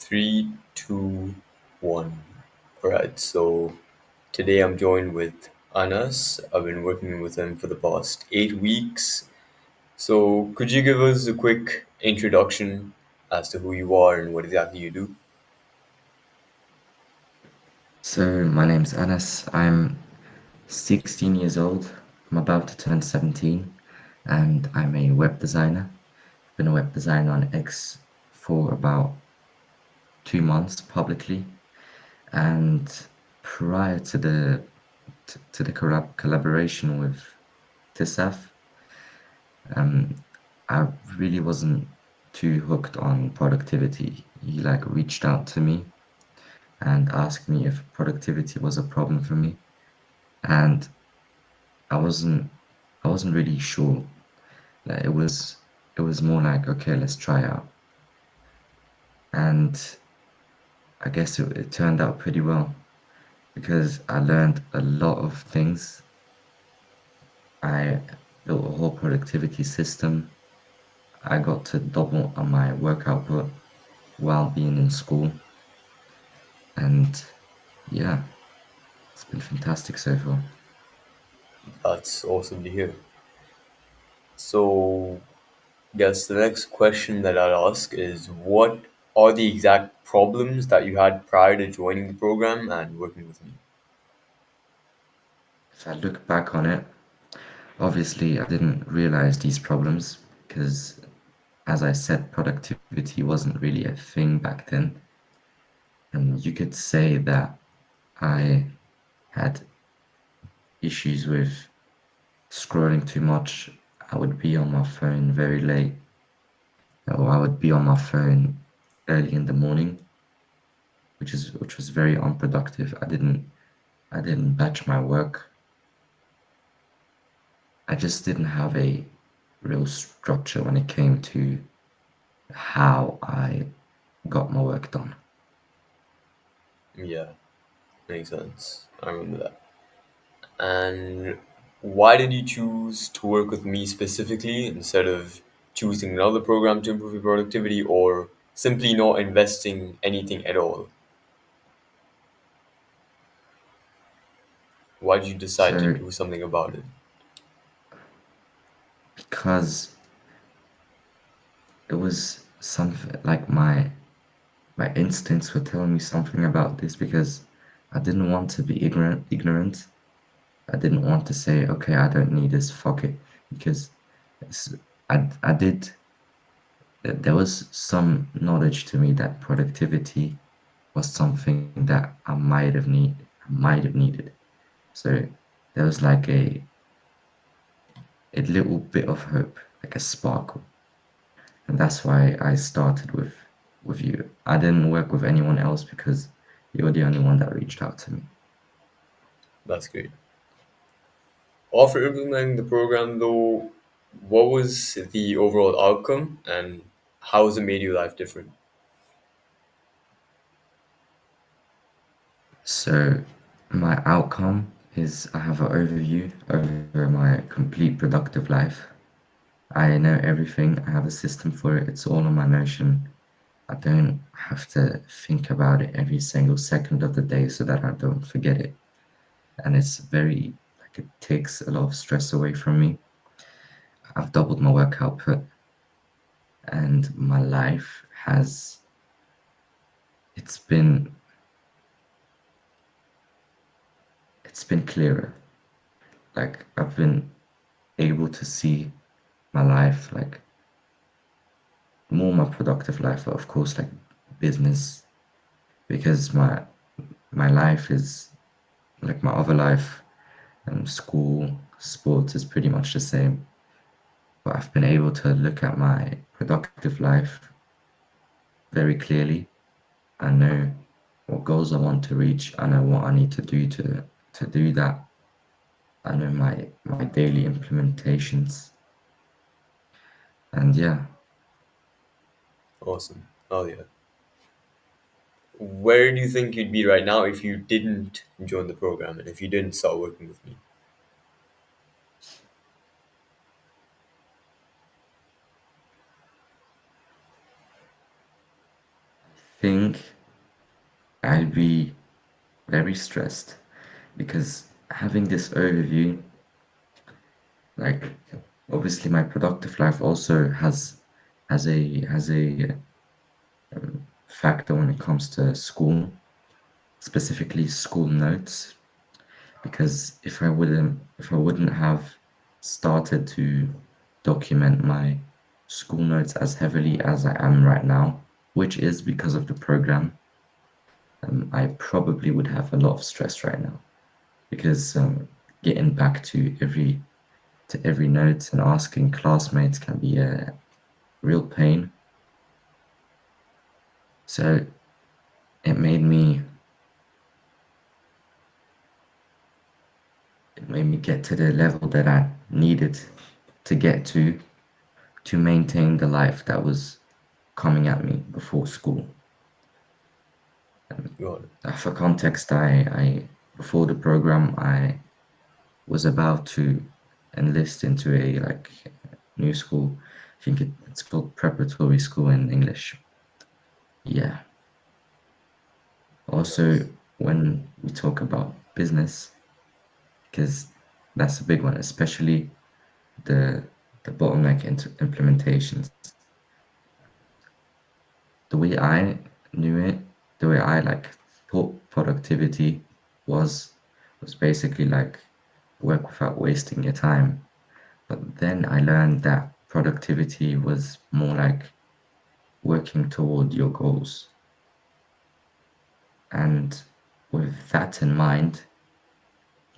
Three, two, one. All right, so today I'm joined with Anas. I've been working with him for the past 8 weeks. So, could you give us a quick introduction as to who you are and what exactly you do? So, my name's Anas. I'm 16 years old. I'm about to turn 17, and I'm a web designer. I've been a web designer on X for about 2 months publicly. And prior to the collaboration with Thisath, um, I really wasn't too hooked on productivity. He reached out to me and asked me if productivity was a problem for me. And I wasn't I wasn't really sure. It was more like, okay, let's try out. And I guess it turned out pretty well because I learned a lot of things. I built a whole productivity system. I got to double on my work output while being in school. And yeah, it's been fantastic so far. That's awesome to hear. So, guess the next question that I'll ask is what are the exact problems that you had prior to joining the program and working with me? If I look back on it, obviously I didn't realize these problems because, as I said, productivity wasn't really a thing back then. And you could say that I had issues with scrolling too much. I would be on my phone very late, or I would be on my phone early in the morning, which was very unproductive. I didn't batch my work. I just didn't have a real structure when it came to how I got my work done. Yeah, makes sense. I remember that. And why did you choose to work with me specifically instead of choosing another program to improve your productivity or simply not investing anything at all? Why did you decide to So do something about it? because it was something like my instincts were telling me something about this because I didn't want to be ignorant. I didn't want to say, okay, I don't need this, fuck it. Because it's, I did, there was some knowledge to me that productivity was something that I might have needed. So there was like a little bit of hope, like a sparkle. And that's why I started with you. I didn't work with anyone else because you're the only one that reached out to me. That's great. After implementing the program, though, what was the overall outcome and how has it made your life different? So my outcome is I have an overview over my complete productive life. I know everything. I have a system for it. It's all on my Notion. I don't have to think about it every single second of the day so that I don't forget it. And it's very like it takes a lot of stress away from me. I've doubled my work output and my life has it's been it's been clearer. Like I've been able to see my life like more my productive life, but of course like business because my life is like my other life and school, sports is pretty much the same. But I've been able to look at my productive life very clearly. I know what goals I want to reach. I know what I need to do to do that. I know my daily implementations. And yeah, Awesome. Oh, yeah. Where do you think you'd be right now if you didn't join the program and if you didn't start working with me? think I'd be very stressed because having this overview, like obviously my productive life also has a factor when it comes to school, specifically school notes. Because if I wouldn't have started to document my school notes as heavily as I am right now, which is because of the program, I probably would have a lot of stress right now because getting back to every note and asking classmates can be a real pain. So it made me it made me get to the level that I needed to get to maintain the life that was coming at me before school. Got it. For context, I before the program, I was about to enlist into a new school. I think it's called preparatory school in English. Yeah. Also, Nice. when we talk about business, because that's a big one, especially the the bottleneck into implementations. The way I knew it, the way I thought productivity was was basically like work without wasting your time. But then I learned that productivity was more like working toward your goals. And with that in mind,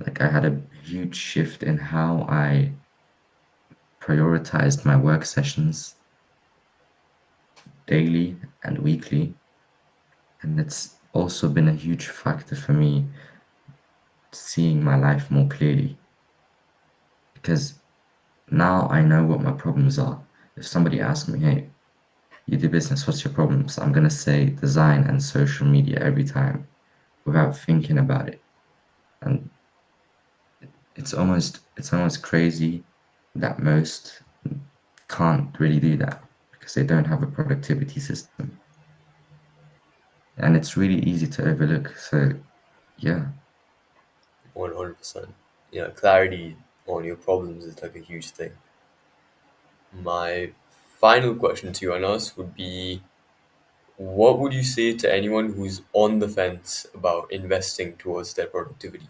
like I had a huge shift in how I prioritized my work sessions daily and weekly. And it's also been a huge factor for me seeing my life more clearly because now I know what my problems are. If somebody asks me, hey, you do business, what's your problems? I'm going to say design and social media every time without thinking about it. And it's almost crazy that most can't really do that because they don't have a productivity system. And it's really easy to overlook. So, yeah, 100%. Yeah, clarity on your problems is like a huge thing. My final question to you, Anas, would be what would you say to anyone who's on the fence about investing towards their productivity?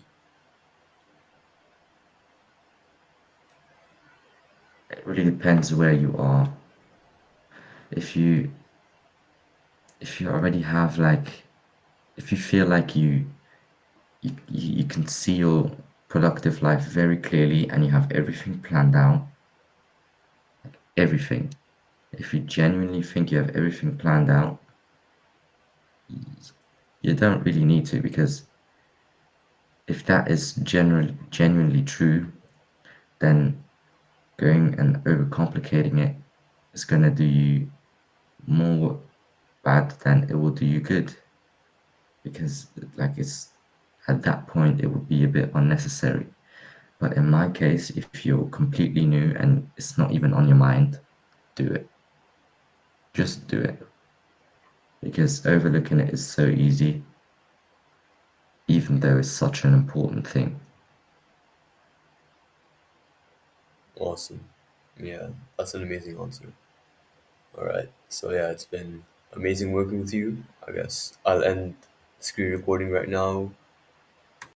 it really depends where you are. If you if you already have if you feel like you can see your productive life very clearly and you have everything planned out, everything. If you genuinely think you have everything planned out, you don't really need to because if that is genuinely true, then going and overcomplicating it is going to do you more bad than it will do you good because it's at that point it would be a bit unnecessary. But in my case, if you're completely new and it's not even on your mind, do it. Just do it because overlooking it is so easy, even though it's such an important thing. Awesome. Yeah, that's an amazing answer. All right. So yeah, it's been amazing working with you. I guess I'll end the screen recording right now.